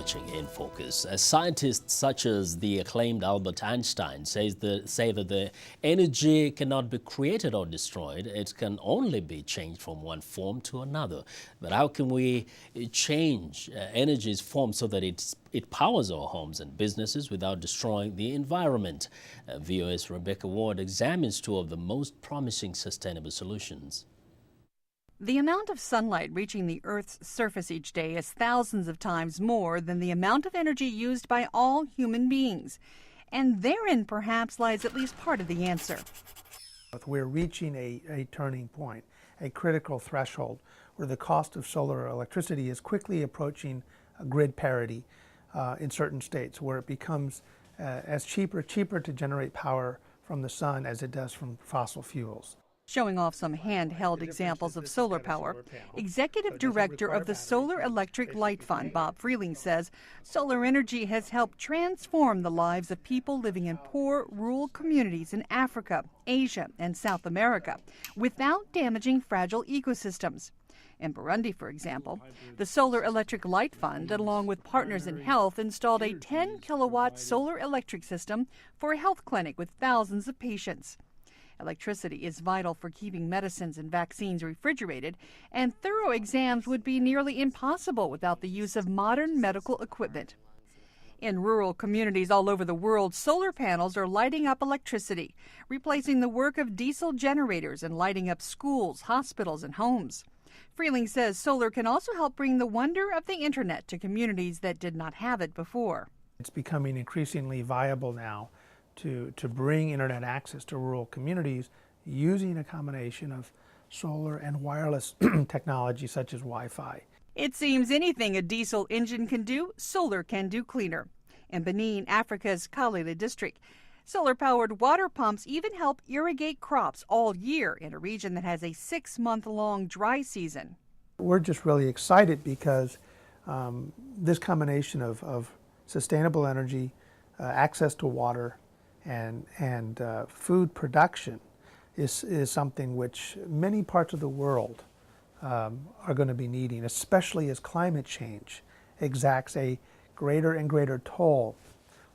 watching In Focus. Scientists such as the acclaimed Albert Einstein say that the energy cannot be created or destroyed. It can only be changed from one form to another. But how can we change energy's form so that it powers our homes and businesses without destroying the environment? VOA's Rebecca Ward examines two of the most promising sustainable solutions. The amount of sunlight reaching the Earth's surface each day is thousands of times more than the amount of energy used by all human beings. And therein perhaps lies at least part of the answer. We're reaching a turning point, a critical threshold, where the cost of solar electricity is quickly approaching grid parity in certain states, where it becomes as cheaper to generate power from the sun as it does from fossil fuels. Showing off some handheld examples of solar power, Executive Director of the Solar Electric Light Fund, Bob Freeling, says solar energy has helped transform the lives of people living in poor rural communities in Africa, Asia, and South America without damaging fragile ecosystems. In Burundi, for example, the Solar Electric Light Fund, along with Partners in Health, installed a 10-kilowatt solar electric system for a health clinic with thousands of patients. Electricity is vital for keeping medicines and vaccines refrigerated, and thorough exams would be nearly impossible without the use of modern medical equipment. In rural communities all over the world, solar panels are lighting up electricity, replacing the work of diesel generators and lighting up schools, hospitals, and homes. Freeling says solar can also help bring the wonder of the internet to communities that did not have it before. It's becoming increasingly viable now to bring internet access to rural communities using a combination of solar and wireless technology such as Wi-Fi. It seems anything a diesel engine can do, solar can do cleaner. In Benin, Africa's Kalele district, solar-powered water pumps even help irrigate crops all year in a region that has a 6-month-long dry season. We're just really excited because this combination of sustainable energy, access to water, and food production is something which many parts of the world are going to be needing, especially as climate change exacts a greater and greater toll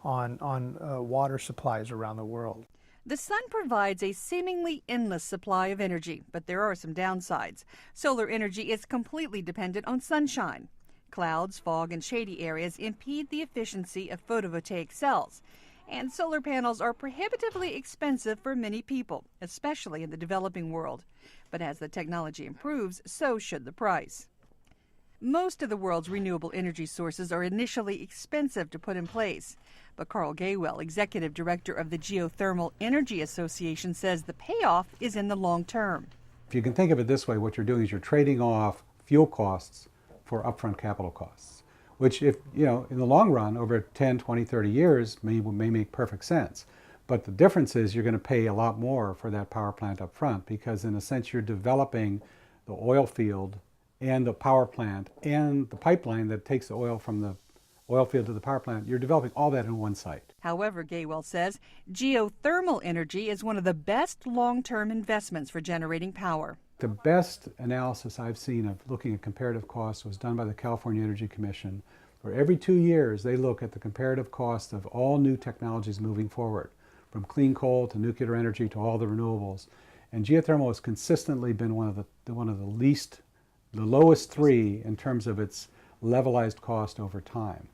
on water supplies around the world. The sun provides a seemingly endless supply of energy, but there are some downsides. Solar energy is completely dependent on sunshine. Clouds, fog, and shady areas impede the efficiency of photovoltaic cells. And solar panels are prohibitively expensive for many people, especially in the developing world. But as the technology improves, so should the price. Most of the world's renewable energy sources are initially expensive to put in place. But Carl Gaywell, Executive Director of the Geothermal Energy Association, says the payoff is in the long term. If you can think of it this way, what you're doing is you're trading off fuel costs for upfront capital costs, which, if in the long run, over 10, 20, 30 years, may make perfect sense. But the difference is you're going to pay a lot more for that power plant up front, because in a sense you're developing the oil field and the power plant and the pipeline that takes the oil from the oil field to the power plant. You're developing all that in one site. However, Gaywell says geothermal energy is one of the best long-term investments for generating power. The best analysis I've seen of looking at comparative costs was done by the California Energy Commission, where every 2 years they look at the comparative cost of all new technologies moving forward, from clean coal to nuclear energy to all the renewables. And geothermal has consistently been one of the lowest three in terms of its levelized cost over time.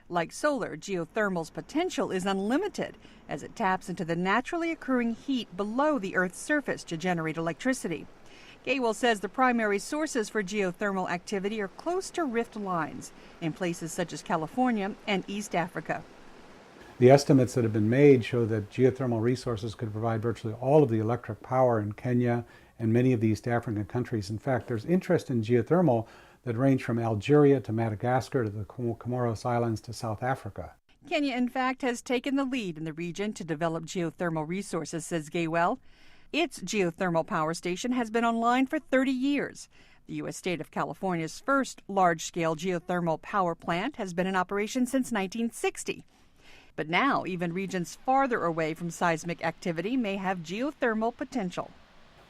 Like solar, geothermal's potential is unlimited as it taps into the naturally occurring heat below the Earth's surface to generate electricity. Gaywell says the primary sources for geothermal activity are close to rift lines in places such as California and East Africa. The estimates that have been made show that geothermal resources could provide virtually all of the electric power in Kenya and many of the East African countries. In fact, there's interest in geothermal that range from Algeria to Madagascar to the Comoros Islands to South Africa. Kenya, in fact, has taken the lead in the region to develop geothermal resources, says Gaywell. Its geothermal power station has been online for 30 years. The U.S. state of California's first large-scale geothermal power plant has been in operation since 1960. But now, even regions farther away from seismic activity may have geothermal potential.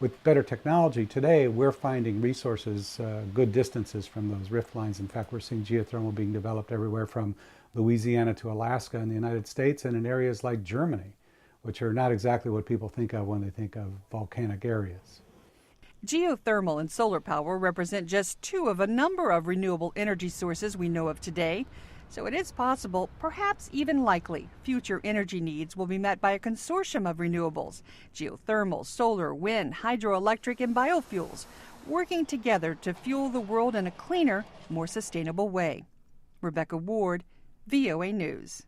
with better technology today, we're finding resources good distances from those rift lines. In fact, we're seeing geothermal being developed everywhere from Louisiana to Alaska in the United States, and in areas like Germany, which are not exactly what people think of when they think of volcanic areas. Geothermal and solar power represent just two of a number of renewable energy sources we know of today. So it is possible, perhaps even likely, future energy needs will be met by a consortium of renewables: geothermal, solar, wind, hydroelectric, and biofuels, working together to fuel the world in a cleaner, more sustainable way. Rebecca Ward, VOA News.